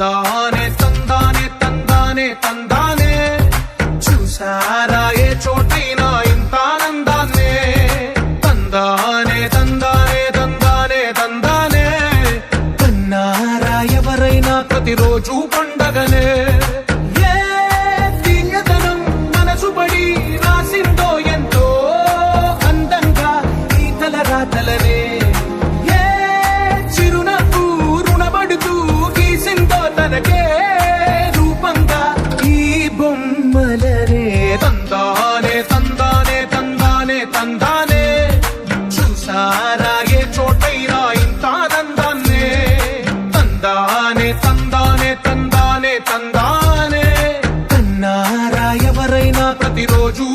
తందానే తందానే తందానే తందానే చూసారా ఏ చోటైనా ఇంత ఆనందాన్నే తందానే తందానే తందానే తందానే కన్నారా ఎవరైనా ప్రతిరోజు పండగనే ఏ దివ్యతనం మనసు పడి రాసిందో ఎంతో అందంగా ఈ తలరాతలనే తనకే రూపంగా ఈ బొమ్మలనే తందానే తందానే తందానే తందానే చూసారా ఏ చోటైనా ఇంత ఆనందాన్నే తందానే తందానే తందానే తందానే కన్నారా ఎవరైనా ప్రతిరోజు